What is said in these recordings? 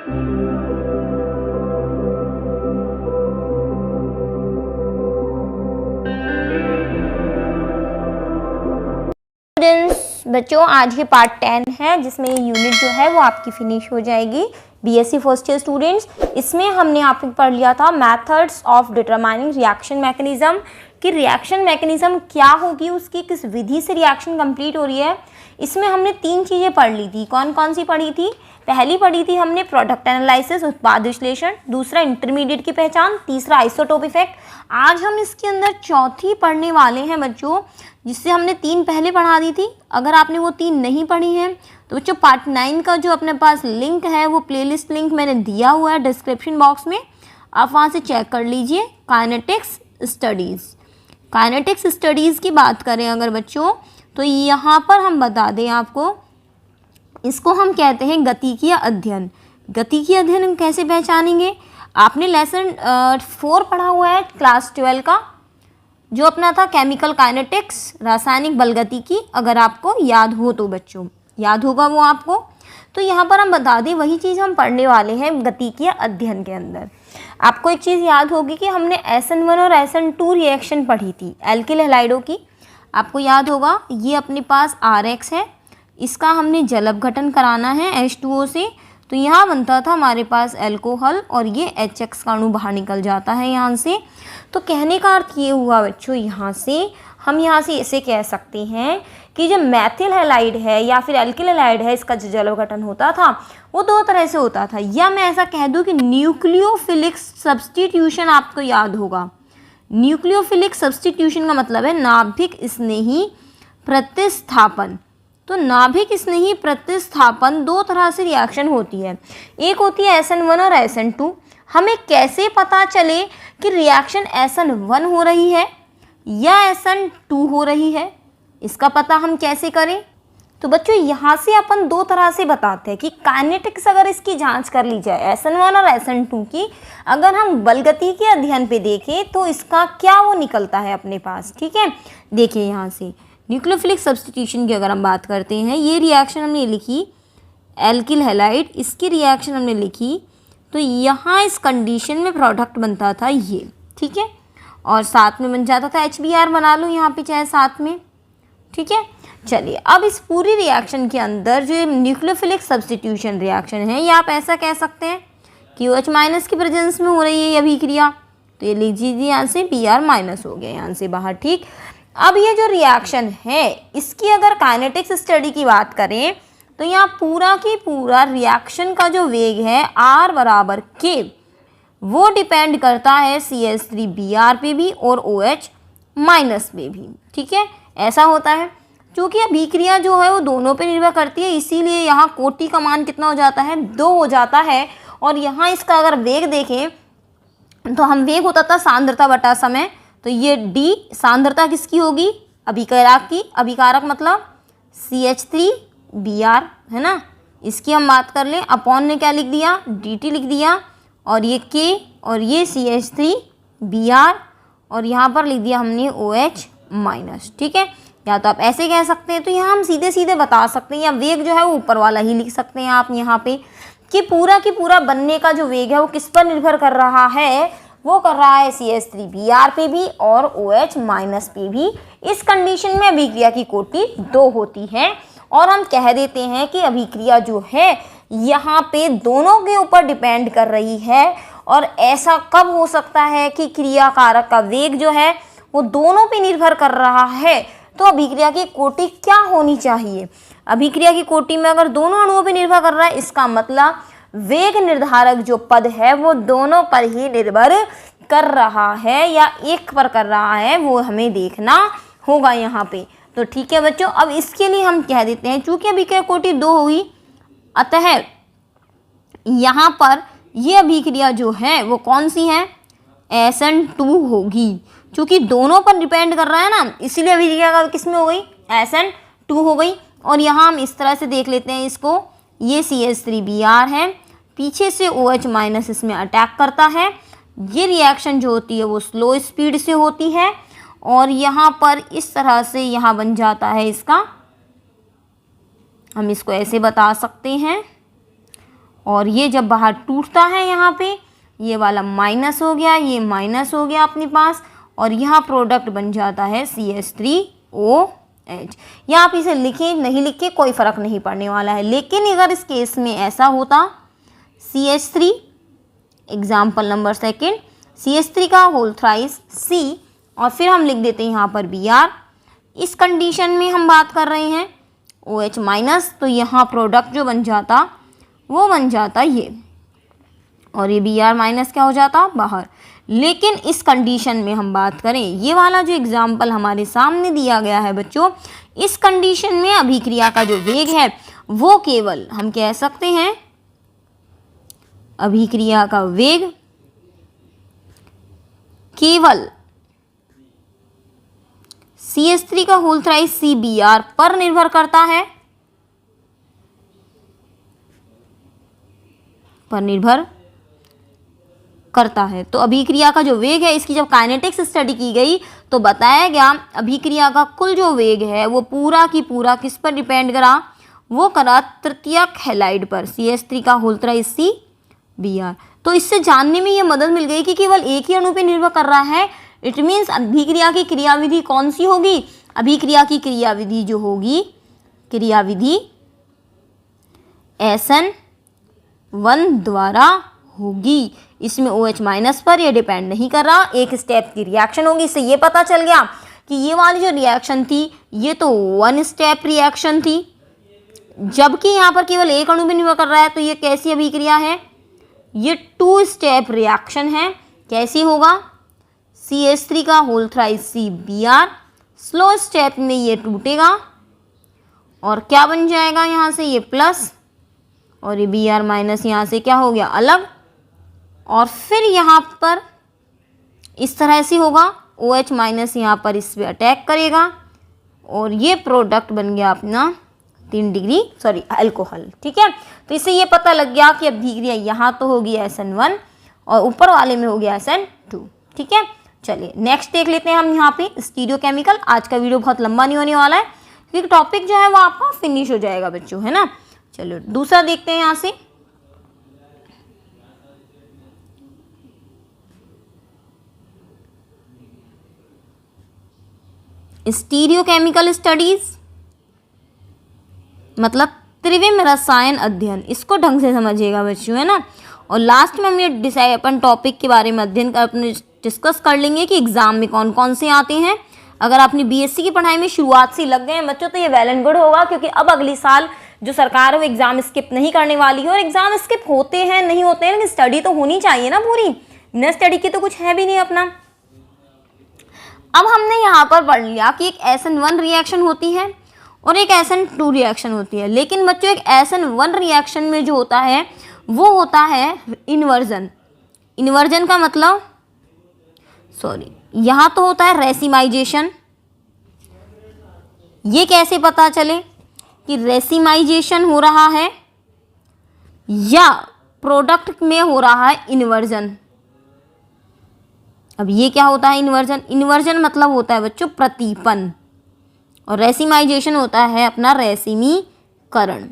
बच्चों आज के पार्ट 10 है जिसमें ये यूनिट जो है वो आपकी फिनिश हो जाएगी। बीएससी फर्स्ट ईयर स्टूडेंट्स, इसमें हमने आपको पढ़ लिया था methods of determining reaction mechanism, कि रिएक्शन मैकेनिज्म क्या होगी, उसकी किस विधि से रिएक्शन कंप्लीट हो रही है। इसमें हमने 3 चीज़ें पढ़ ली थी। कौन कौन सी पढ़ी थी? पहली पढ़ी थी हमने प्रोडक्ट एनालिसिस, उत्पाद विश्लेषण, दूसरा इंटरमीडिएट की पहचान, तीसरा आइसोटोप इफेक्ट। आज हम इसके अंदर चौथी पढ़ने वाले हैं बच्चों, जिससे हमने 3 पहले पढ़ा दी थी। अगर आपने वो 3 नहीं पढ़ी हैं तो बच्चों पार्ट 9 का जो अपने पास लिंक है वो प्लेलिस्ट लिंक मैंने दिया हुआ है डिस्क्रिप्शन बॉक्स में, आप वहाँ से चेक कर लीजिए। काइनेटिक्स स्टडीज़, काइनेटिक्स स्टडीज़ की बात करें अगर बच्चों तो यहाँ पर हम बता दें आपको, इसको हम कहते हैं गतिकीय अध्ययन। गतिकीय अध्ययन हम कैसे पहचानेंगे? आपने लेसन 4 पढ़ा हुआ है क्लास 12 का, जो अपना था केमिकल काइनेटिक्स, रासायनिक बलगतिकी। अगर आपको याद हो तो बच्चों याद होगा वो आपको। तो यहाँ पर हम बता दें वही चीज़ हम पढ़ने वाले हैं गतिकीय अध्ययन के अंदर। आपको एक चीज़ याद होगी कि हमने SN1 और SN2 रिएक्शन पढ़ी थी एल्किल हैलाइडों की। आपको याद होगा ये अपने पास RX है, इसका हमने जल अपघटन कराना है H2O से, तो यहाँ बनता था हमारे पास अल्कोहल और ये HX का अणु बाहर निकल जाता है यहाँ से। तो कहने का अर्थ ये हुआ बच्चों, हम यहाँ से ऐसे कह सकते हैं कि जो मैथिल हैलाइड है या फिर एल्किल हैलाइड है, इसका जो जल अपघटन होता था वो 2 तरह से होता था। या मैं ऐसा कह दूँ कि न्यूक्लियोफिलिक सब्स्टिट्यूशन आपको याद होगा। न्यूक्लियोफिलिक सब्स्टिट्यूशन का मतलब है नाभिक स्नेही प्रतिस्थापन। तो नाभिक स्नेही प्रतिस्थापन 2 तरह से रिएक्शन होती है। एक होती है SN1 और SN2। हमें कैसे पता चले कि रिएक्शन SN1 हो रही है या SN2 हो रही है, इसका पता हम कैसे करें? तो बच्चों यहाँ से अपन 2 तरह से बताते हैं कि काइनेटिक्स अगर इसकी जांच कर ली जाए SN1 और SN2 की, अगर हम बलगति के अध्ययन पे देखें तो इसका क्या वो निकलता है अपने पास। ठीक है, देखिए यहाँ से न्यूक्लियोफिलिक सब्स्टिट्यूशन की अगर हम बात करते हैं, ये रिएक्शन हमने लिखी एल्किल हैलाइड, इसकी रिएक्शन हमने लिखी, तो यहाँ इस कंडीशन में प्रोडक्ट बनता था ये। ठीक है, और साथ में बन जाता था HBr, बना लो यहाँ पे चाहे साथ में। ठीक है, चलिए अब इस पूरी रिएक्शन के अंदर जो न्यूक्लियोफिलिक सब्स्टिट्यूशन रिएक्शन है, ये आप ऐसा कह सकते हैं कि OH माइनस की प्रेजेंस में हो रही है ये अभिक्रिया, तो ये लिख दीजिए यहाँ से Br माइनस हो गया यहाँ से बाहर। ठीक, अब ये जो रिएक्शन है इसकी अगर काइनेटिक्स स्टडी की बात करें तो यहाँ पूरा की पूरा रिएक्शन का जो वेग है R बराबर K, वो डिपेंड करता है CH3Br पे भी और OH माइनस पे भी। ठीक है, ऐसा होता है क्योंकि अभिक्रिया जो है वो दोनों पे निर्भर करती है, इसीलिए यहाँ कोटि का मान कितना हो जाता है? 2 हो जाता है। और यहाँ इसका अगर वेग देखें तो हम वेग होता था सांद्रता बटा समय, तो ये D सांद्रता किसकी होगी? अभिकारक की। अभिकारक मतलब CH3Br है ना, इसकी हम बात कर लें, अपॉन ने क्या लिख दिया? dt लिख दिया, और ये K और ये CH3Br और यहाँ पर लिख दिया हमने OH माइनस। ठीक है, या तो आप ऐसे कह सकते हैं, तो यहाँ हम सीधे सीधे बता सकते हैं, या वेग जो है वो ऊपर वाला ही लिख सकते हैं आप यहाँ पे, कि पूरा की पूरा बनने का जो वेग है वो किस पर निर्भर कर रहा है? वो कर रहा है CH3Br पे भी और OH माइनस पे भी। इस कंडीशन में अभिक्रिया की कोटि 2 होती है, और हम कह देते हैं कि अभिक्रिया जो है यहाँ पे दोनों के ऊपर डिपेंड कर रही है। और ऐसा कब हो सकता है कि क्रिया कारक का वेग जो है वो दोनों पे निर्भर कर रहा है? तो अभिक्रिया की कोटि क्या होनी चाहिए? अभिक्रिया की कोटि में अगर दोनों अणुओं पे निर्भर कर रहा है, इसका मतलब वेग निर्धारक जो पद है वो दोनों पर ही निर्भर कर रहा है या एक पर कर रहा है, वो हमें देखना होगा यहाँ पे। तो ठीक है बच्चों, अब इसके लिए हम कह देते हैं चूंकि अभिक्रिया कोटि 2 हुई, अतः यहाँ पर ये अभिक्रिया जो है वो कौन सी है? SN2 होगी, क्योंकि दोनों पर डिपेंड कर रहा है ना, इसीलिए अभिक्रिया का किस में हो गई? SN2 हो गई। और यहाँ हम इस तरह से देख लेते हैं इसको, ये CH3Br है, पीछे से OH माइनस इसमें अटैक करता है। ये रिएक्शन जो होती है वो स्लो स्पीड से होती है, और यहाँ पर इस तरह से यहाँ बन जाता है इसका, हम इसको ऐसे बता सकते हैं और ये जब बाहर टूटता है यहाँ पे ये वाला माइनस हो गया, ये माइनस हो गया अपने पास, और यहाँ प्रोडक्ट बन जाता है CH3OH। या आप इसे लिखें नहीं लिखें कोई फ़र्क नहीं पड़ने वाला है। लेकिन अगर इस केस में ऐसा होता CH3 example number second, CH3 का होल थ्राइस C और फिर हम लिख देते हैं यहाँ पर Br। इस कंडीशन में हम बात कर रहे हैं OH माइनस, तो यहाँ प्रोडक्ट जो बन जाता वो बन जाता ये, और ये Br माइनस क्या हो जाता बाहर। लेकिन इस कंडीशन में हम बात करें, ये वाला जो एग्जाम्पल हमारे सामने दिया गया है बच्चों, इस कंडीशन में अभिक्रिया का जो वेग है वो केवल हम कह सकते हैं अभिक्रिया का वेग केवल CH3 का होल थ्राइस CBr पर निर्भर करता है, पर निर्भर करता है। तो अभिक्रिया का जो वेग है, इसकी जब काइनेटिक्स स्टडी की गई तो बताया गया अभिक्रिया का कुल जो वेग है वो पूरा की पूरा किस पर डिपेंड करा, वो करा तृतीयक हैलाइड पर, CH3 का होल थ्राइस CBr। तो इससे जानने में ये मदद मिल गई कि केवल एक ही अणु पे निर्भर कर रहा है। इट मीन्स अभिक्रिया की क्रियाविधि कौन सी होगी, अभिक्रिया की क्रियाविधि जो होगी क्रियाविधि SN1 द्वारा होगी। इसमें OH माइनस पर ये डिपेंड नहीं कर रहा, एक स्टेप की रिएक्शन होगी। इससे ये पता चल गया कि ये वाली जो रिएक्शन थी ये तो 1 स्टेप रिएक्शन थी, जबकि यहाँ पर केवल एक अणु पे निर्भर कर रहा है। तो ये कैसी अभिक्रिया है, ये 2 स्टेप रिएक्शन है। कैसी होगा, CH3 का होल थ्राइस CBr, स्लो स्टेप में ये टूटेगा और क्या बन जाएगा यहाँ से ये प्लस, और ये Br माइनस यहाँ से क्या हो गया अलग, और फिर यहाँ पर इस तरह से होगा OH माइनस यहाँ पर इस पर अटैक करेगा और ये प्रोडक्ट बन गया अपना 3 डिग्री अल्कोहल। ठीक है, तो इससे ये पता लग गया कि अभिक्रिया यहाँ तो होगी SN1 और ऊपर वाले में हो गया SN2। ठीक है, चलिए नेक्स्ट देख लेते हैं हम यहाँ पे स्टीरियोकेमिकल। आज का वीडियो बहुत लंबा नहीं होने वाला है क्योंकि टॉपिक जो है वो आपका फिनिश हो जाएगा बच्चों, है ना। चलो दूसरा देखते हैं यहाँ से, स्टीरियोकेमिकल स्टडीज मतलब त्रिविम रसायन अध्ययन। इसको ढंग से समझिएगा बच्चों, है ना। और लास्ट में हम ये डिसाइड अपन टॉपिक के बारे में अध्ययन अपने डिस्कस कर लेंगे कि एग्जाम में कौन कौन से आते हैं। अगर आपने बीएससी की पढ़ाई में शुरुआत से लग गए हैं बच्चों तो ये वेल एंड गुड होगा, क्योंकि अब अगली साल जो सरकार है वो एग्जाम स्किप नहीं करने वाली है। और एग्जाम स्किप होते हैं नहीं होते हैं, लेकिन स्टडी तो होनी चाहिए ना पूरी, बिना स्टडी की तो कुछ है भी नहीं अपना। अब हमने यहाँ पर पढ़ लिया कि एक SN1 रिएक्शन होती है और एक SN2 रिएक्शन होती है। लेकिन बच्चों एक SN1 रिएक्शन में जो होता है वो होता है इन्वर्जन। इन्वर्जन का मतलब यहाँ तो होता है रेसिमाइजेशन। ये कैसे पता चले कि रेसिमाइजेशन हो रहा है या प्रोडक्ट में हो रहा है इन्वर्जन। अब ये क्या होता है इन्वर्जन, इन्वर्जन मतलब होता है बच्चों प्रतीपन, और रेसिमाइजेशन होता है अपना रेसिमीकरण।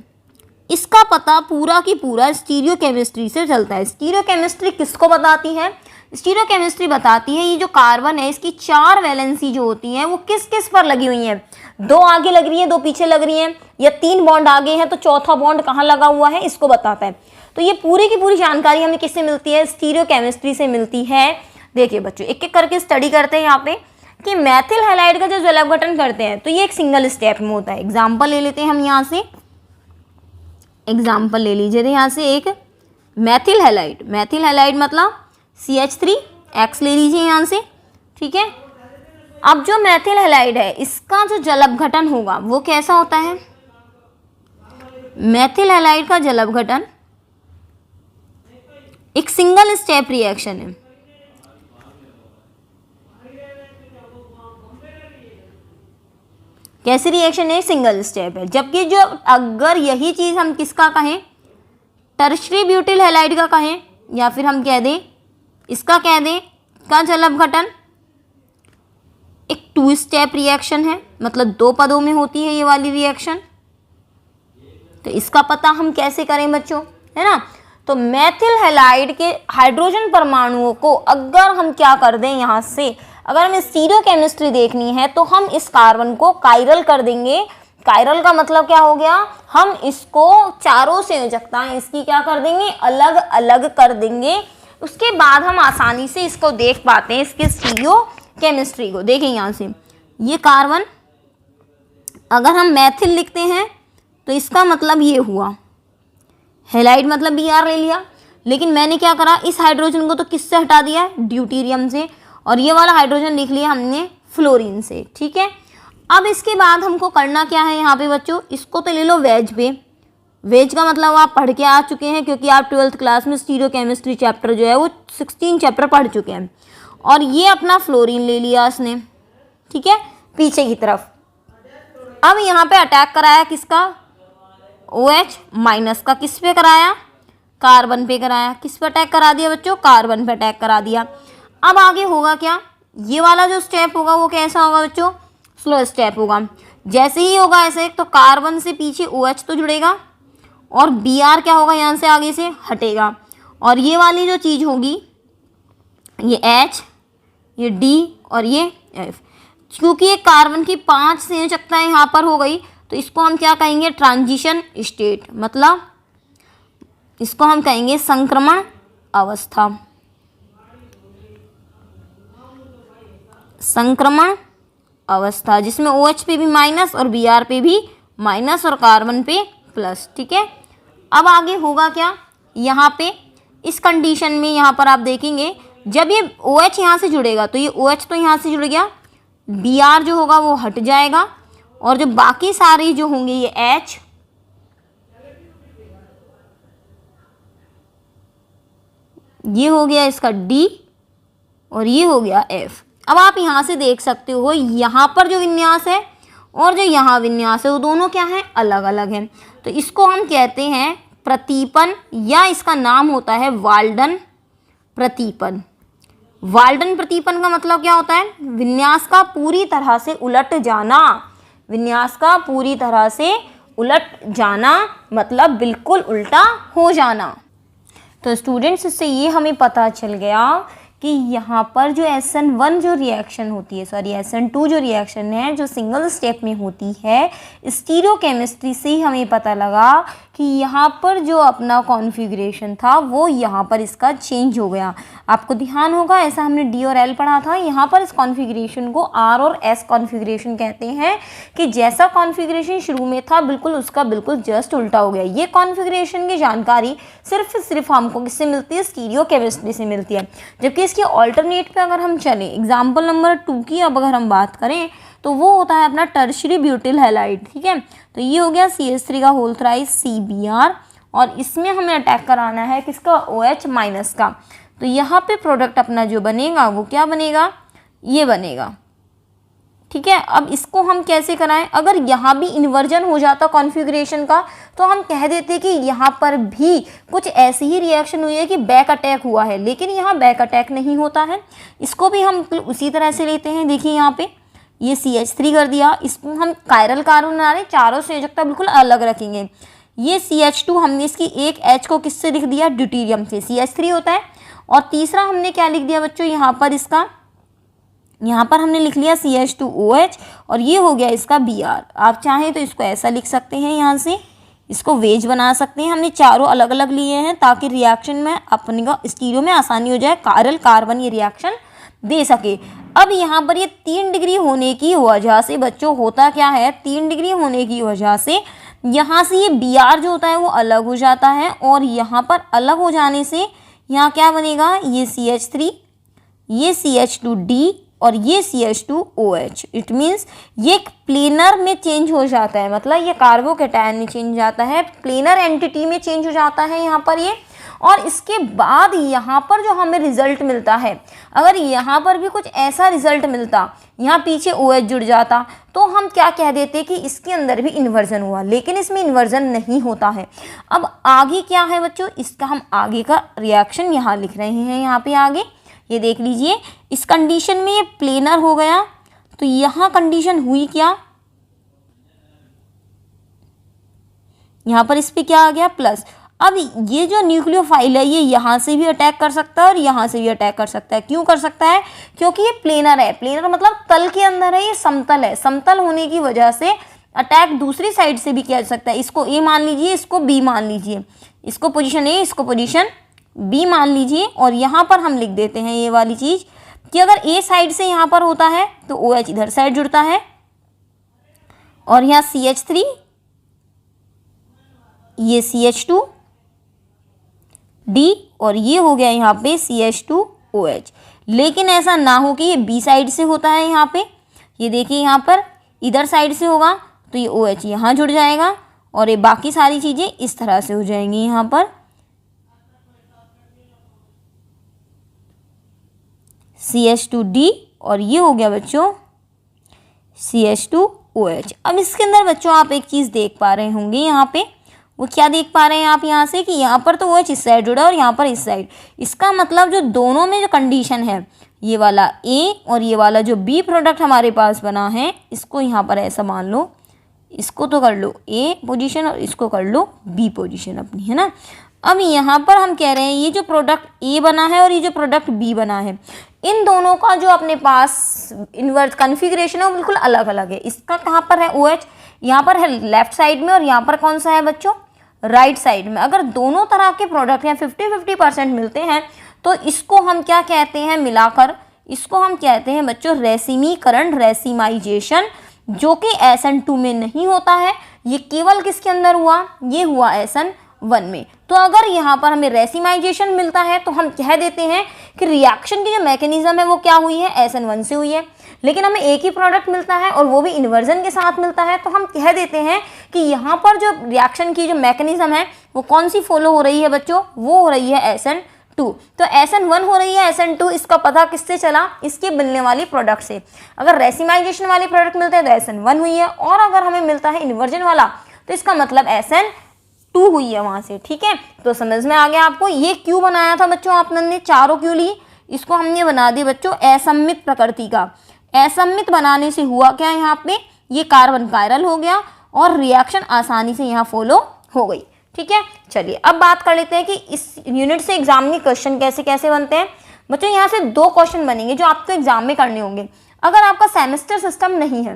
इसका पता पूरा की पूरा स्टीरियोकेमिस्ट्री से चलता है। स्टीरियोकेमिस्ट्री किसको बताती है, स्टीरियोकेमिस्ट्री बताती है ये जो कार्बन है इसकी 4 वैलेंसी जो होती हैं वो किस किस पर लगी हुई हैं। 2 आगे लग रही हैं, 2 पीछे लग रही हैं, या 3 बॉन्ड आगे हैं तो चौथा बॉन्ड कहाँ लगा हुआ है इसको बताता है। तो ये पूरी की पूरी जानकारी हमें किससे मिलती है, स्टीरियोकेमिस्ट्री से मिलती है। देखिए बच्चों एक एक करके स्टडी करते हैं यहाँ पे कि मैथिल हैलाइड का जो जलावघटन करते हैं तो ये एक सिंगल स्टेप में होता है। एग्जाम्पल ले लेते हैं हम यहाँ से, एग्जाम्पल ले लीजिए यहाँ से एक मैथिल हैलाइड। मैथिल हैलाइड मतलब CH3X ले लीजिए यहाँ से, ठीक है। अब जो मैथिल हैलाइड है इसका जो जलावघटन होगा वो कैसा होता है, मैथिल हैलाइड का जलावघटन एक सिंगल स्टेप रिएक्शन है। कैसी रिएक्शन है, सिंगल स्टेप है। जबकि जो अगर यही चीज़ हम किसका कहें, टर्शरी ब्यूटिल हैलाइड का कहें, या फिर हम कह दें इसका कह दें का जलावघटन एक 2 स्टेप रिएक्शन है, मतलब 2 पदों में होती है ये वाली रिएक्शन। तो इसका पता हम कैसे करें बच्चों, है ना। तो मेथिल हैलाइड के हाइड्रोजन परमाणुओं को अगर हम क्या कर दें, यहाँ से अगर हमें स्टीरियोकेमिस्ट्री देखनी है तो हम इस कार्बन को कायरल कर देंगे। कायरल का मतलब क्या हो गया, हम इसको चारों संयोजकताएं इसकी क्या कर देंगे, अलग अलग कर देंगे। उसके बाद हम आसानी से इसको देख पाते हैं, इसके स्टीरियोकेमिस्ट्री को। देखें यहाँ से ये कार्बन, अगर हम मेथिल लिखते हैं तो इसका मतलब ये हुआ, हैलाइड मतलब Br ले लिया, लेकिन मैंने क्या करा, इस हाइड्रोजन को तो किससे हटा दिया, ड्यूटीरियम से, और ये वाला हाइड्रोजन लिख लिया हमने फ्लोरीन से। ठीक है, अब इसके बाद हमको करना क्या है यहाँ पे बच्चों, इसको तो ले लो वेज पे। वेज का मतलब आप पढ़ के आ चुके हैं, क्योंकि आप 12th क्लास में स्टीरियोकेमिस्ट्री चैप्टर जो है वो 16 चैप्टर पढ़ चुके हैं। और ये अपना फ्लोरीन ले लिया इसने, ठीक है, पीछे की तरफ। अब यहाँ पे अटैक कराया किसका, OH माइनस का। किस पे कराया, कार्बन पे कराया। किस पे अटैक करा दिया बच्चों, कार्बन पे अटैक करा दिया। अब आगे होगा क्या, ये वाला जो स्टेप होगा वो कैसा होगा बच्चों, स्लो स्टेप होगा। जैसे ही होगा ऐसे, तो कार्बन से पीछे OH तो जुड़ेगा और Br क्या होगा, यहाँ से आगे से हटेगा, और ये वाली जो चीज़ होगी, ये H, ये D और ये F। क्योंकि ये कार्बन की 5 संयोजकताएं यहाँ पर हो गई, तो इसको हम क्या कहेंगे, ट्रांजिशन स्टेट, मतलब इसको हम कहेंगे संक्रमण अवस्था। संक्रमण अवस्था जिसमें OH पे भी माइनस और Br पे भी माइनस और कार्बन पे प्लस। ठीक है, अब आगे होगा क्या, यहाँ पे इस कंडीशन में यहाँ पर आप देखेंगे, जब ये OH यहाँ से जुड़ेगा तो ये OH तो यहाँ से जुड़ गया, Br जो होगा वो हट जाएगा, और जो बाकी सारी जो होंगे ये H, ये हो गया इसका D, और ये हो गया F। अब आप यहाँ से देख सकते हो, यहाँ पर जो विन्यास है और जो यहाँ विन्यास है वो दोनों क्या है, अलग अलग हैं। तो इसको हम कहते हैं प्रतीपन, या इसका नाम होता है वाल्डन प्रतीपन। वाल्डन प्रतीपन का मतलब क्या होता है, विन्यास का पूरी तरह से उलट जाना। विन्यास का पूरी तरह से उलट जाना मतलब बिल्कुल उल्टा हो जाना। तो स्टूडेंट्स, इससे ये हमें पता चल गया कि यहाँ पर जो SN1 जो रिएक्शन होती है, सॉरी SN2 जो रिएक्शन है, जो सिंगल स्टेप में होती है, स्टीरियोकेमिस्ट्री से ही हमें पता लगा कि यहाँ पर जो अपना कॉन्फ़िगरेशन था वो यहाँ पर इसका चेंज हो गया। आपको ध्यान होगा, ऐसा हमने D और L पढ़ा था। यहाँ पर इस कॉन्फ़िगरेशन को R और S कॉन्फ़िगरेशन कहते हैं, कि जैसा कॉन्फ़िगरेशन शुरू में था बिल्कुल उसका बिल्कुल जस्ट उल्टा हो गया। ये कॉन्फ़िगरेशन की जानकारी सिर्फ हमको किससे मिलती है, स्टीरियोकेमिस्ट्री से मिलती है। जबकि इसके ऑल्टरनेट पे अगर हम चलें, एग्जाम्पल नंबर 2 की अब अगर हम बात करें, तो वो होता है अपना टर्शियरी ब्यूटिल हैलाइड। ठीक है, तो ये हो गया CH3 का होल थ्राइस CBr, और इसमें हमें अटैक कराना है किसका, OH माइनस का। तो यहाँ पे प्रोडक्ट अपना जो बनेगा वो क्या बनेगा, ये बनेगा। ठीक है, अब इसको हम कैसे कराएं, अगर यहाँ भी इन्वर्जन हो जाता कॉन्फ़िगरेशन का, तो हम कह देते कि यहाँ पर भी कुछ ऐसी ही रिएक्शन हुई है कि बैक अटैक हुआ है, लेकिन यहाँ बैक अटैक नहीं होता है। इसको भी हम उसी तरह से लेते हैं। देखिए यहाँ पे ये CH3 कर दिया, इसको हम कायरल कार्बन बना रहे, चारों संयोजकता बिल्कुल अलग रखेंगे। ये CH2 हमने इसकी एक H को किससे लिख दिया, ड्यूटीरियम से, CH3 होता है। और तीसरा हमने क्या लिख दिया बच्चों, यहाँ पर इसका, यहाँ पर हमने लिख लिया CH2OH, और ये हो गया इसका Br। आप चाहें तो इसको ऐसा लिख सकते हैं, यहाँ से इसको वेज बना सकते हैं। हमने चारों अलग अलग लिए हैं ताकि रिएक्शन में अपने को स्टीरियो में आसानी हो जाए, कायरल कार्बन ये रिएक्शन दे सके। अब यहाँ पर ये 3 डिग्री होने की वजह से बच्चों होता क्या है, 3 डिग्री होने की वजह से यहाँ से ये Br जो होता है वो अलग हो जाता है, और यहाँ पर अलग हो जाने से यहाँ क्या बनेगा, ये CH3, ये CH2D और ये CH2OH। इट मीन्स ये प्लेनर में चेंज हो जाता है, मतलब ये कार्बोकैटायन में चेंज जाता है, प्लेनर एंटिटी में चेंज हो जाता है यहाँ पर ये। और इसके बाद यहाँ पर जो हमें रिजल्ट मिलता है, अगर यहाँ पर भी कुछ ऐसा रिजल्ट मिलता, यहाँ पीछे OH जुड़ जाता, तो हम क्या कह देते कि इसके अंदर भी इन्वर्जन हुआ, लेकिन इसमें इन्वर्जन नहीं होता है। अब आगे क्या है बच्चों, इसका हम आगे का रिएक्शन यहाँ लिख रहे हैं। यहाँ पे आगे ये देख लीजिए, इस कंडीशन में ये प्लेनर हो गया, तो यहाँ कंडीशन हुई क्या, यहाँ पर इस पे क्या आ गया, प्लस। अब ये जो न्यूक्लियोफाइल है ये यहाँ से भी अटैक कर सकता है और यहाँ से भी अटैक कर सकता है। क्यों कर सकता है? क्योंकि ये प्लेनर है। प्लेनर मतलब तल के अंदर है, ये समतल है। समतल होने की वजह से अटैक दूसरी साइड से भी किया जा सकता है। इसको ए मान लीजिए, इसको बी मान लीजिए, इसको पोजीशन ए, इसको पोजीशन बी मान लीजिए। और यहाँ पर हम लिख देते हैं ये वाली चीज़ कि अगर ए साइड से यहाँ पर होता है तो OH इधर साइड जुड़ता है और यहाँ CH3, ये CH2 D और ये हो गया यहाँ पे CH2OH। लेकिन ऐसा ना हो कि ये बी साइड से होता है। यहाँ पे ये देखिए, यहाँ पर इधर साइड से होगा तो ये OH यहाँ जुड़ जाएगा और ये बाकी सारी चीज़ें इस तरह से हो जाएंगी यहाँ पर CH2D और ये हो गया बच्चों CH2OH। अब इसके अंदर बच्चों आप एक चीज़ देख पा रहे होंगे, यहाँ पे वो क्या देख पा रहे हैं आप यहाँ से कि यहाँ पर तो OH इस साइड जुड़ा और यहाँ पर इस साइड। इसका मतलब जो दोनों में जो कंडीशन है, ये वाला A और ये वाला जो B प्रोडक्ट हमारे पास बना है, इसको यहाँ पर ऐसा मान लो, इसको तो कर लो A पोजीशन और इसको कर लो B पोजीशन अपनी, है ना। अब यहाँ पर हम कह रहे हैं ये जो प्रोडक्ट A बना है और ये जो प्रोडक्ट B बना है, इन दोनों का जो अपने पास इन्वर्स कॉन्फ़िगरेशन है वो बिल्कुल अलग अलग है। इसका कहाँ पर है OH, यहाँ पर है लेफ्ट साइड में और यहाँ पर कौन सा है बच्चों, राइट साइड में। अगर दोनों तरह के प्रोडक्ट यहाँ 50-50% मिलते हैं तो इसको हम क्या कहते हैं, मिलाकर इसको हम कहते हैं बच्चों रेसिमीकरण, रेसिमाइजेशन, जो कि SN2 में नहीं होता है। ये केवल किसके अंदर हुआ, ये हुआ SN1 में। तो अगर यहाँ पर हमें रेसिमाइजेशन मिलता है तो हम कह देते हैं कि रिएक्शन की जो मैकेनिज्म है वो क्या हुई है, SN1 से हुई है। लेकिन हमें एक ही प्रोडक्ट मिलता है और वो भी इन्वर्जन के साथ मिलता है तो हम कह देते हैं कि यहाँ पर जो रिएक्शन की जो मैकेनिज्म है वो कौन सी फॉलो हो रही है बच्चों, वो हो रही है SN2। तो SN1 हो रही है, SN2 इसका पता किससे चला, इसके मिलने वाली प्रोडक्ट से। अगर रेसिमाइजेशन वाली प्रोडक्ट मिलते हैं तो SN1 हुई है, और अगर हमें मिलता है इन्वर्जन वाला तो इसका मतलब SN2 हुई है वहाँ से। ठीक है, तो समझ में आ गया आपको। ये क्यों बनाया था बच्चों आपने, चारों क्यों ली, इसको हमने बना दी बच्चों असममित प्रकृति का। असममित बनाने से हुआ क्या, यहाँ पे ये कार्बन कायरल हो गया और रिएक्शन आसानी से यहाँ फॉलो हो गई। ठीक है, चलिए अब बात कर लेते हैं कि इस यूनिट से एग्जाम में क्वेश्चन कैसे कैसे बनते हैं। बच्चों यहाँ से 2 क्वेश्चन बनेंगे जो आपको एग्जाम में करने होंगे। अगर आपका सेमेस्टर सिस्टम नहीं है,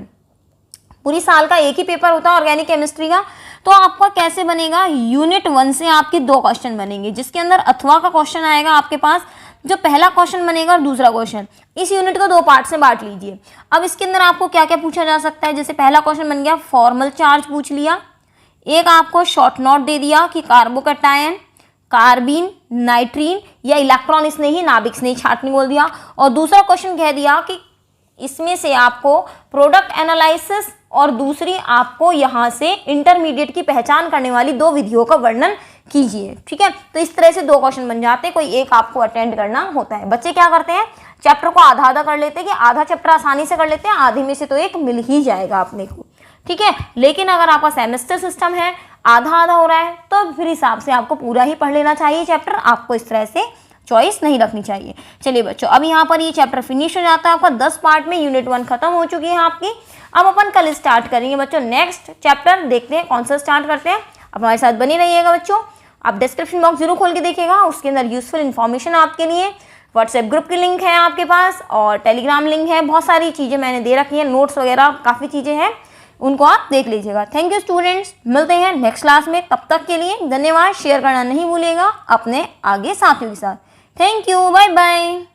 पूरी साल का एक ही पेपर होता है ऑर्गेनिक केमिस्ट्री का, तो आपका कैसे बनेगा, यूनिट 1 से आपके 2 क्वेश्चन बनेंगे, जिसके अंदर अथवा का क्वेश्चन आएगा आपके पास, जो पहला क्वेश्चन बनेगा और दूसरा क्वेश्चन। इस यूनिट को 2 पार्ट से बांट लीजिए। अब इसके अंदर आपको क्या क्या पूछा जा सकता है, जैसे पहला क्वेश्चन बन गया फॉर्मल चार्ज पूछ लिया, एक आपको शॉर्ट नोट दे दिया कि कार्बोकैटायन, कार्बीन, नाइट्रीन या इलेक्ट्रॉन इसने ही नाभिक स्नेह छाटनी बोल दिया, और दूसरा क्वेश्चन कह दिया कि इसमें से आपको प्रोडक्ट एनालिसिस और दूसरी आपको यहाँ से इंटरमीडिएट की पहचान करने वाली 2 विधियों का वर्णन कीजिए। ठीक है, तो इस तरह से 2 क्वेश्चन बन जाते हैं, कोई एक आपको अटेंड करना होता है। बच्चे क्या करते हैं, चैप्टर को आधा आधा कर लेते हैं कि आधा चैप्टर आसानी से कर लेते हैं, आधे में से तो एक मिल ही जाएगा अपने को। ठीक है, लेकिन अगर आपका सेमेस्टर सिस्टम है, आधा आधा हो रहा है, तो फिर हिसाब से आपको पूरा ही पढ़ लेना चाहिए चैप्टर, आपको इस तरह से चॉइस नहीं रखनी चाहिए। चलिए बच्चों, अब यहाँ पर ये चैप्टर फिनिश हो जाता है आपका 10 पार्ट में, यूनिट 1 खत्म हो चुकी है आपकी। अब अपन कल स्टार्ट करेंगे बच्चों नेक्स्ट चैप्टर, देखते हैं कौन सा स्टार्ट करते हैं। अब हमारे साथ बने रहिएगा बच्चों। आप डिस्क्रिप्शन बॉक्स जरूर खोल के देखिएगा, उसके अंदर यूजफुल इन्फॉर्मेशन आपके लिए, व्हाट्सएप ग्रुप की लिंक है आपके पास और टेलीग्राम लिंक है, बहुत सारी चीज़ें मैंने दे रखी हैं, नोट्स वगैरह काफ़ी चीज़ें हैं, उनको आप देख लीजिएगा। थैंक यू स्टूडेंट्स, मिलते हैं नेक्स्ट क्लास में, तब तक के लिए धन्यवाद। शेयर करना नहीं भूलिएगा अपने आगे साथियों के साथ। Thank you, bye bye.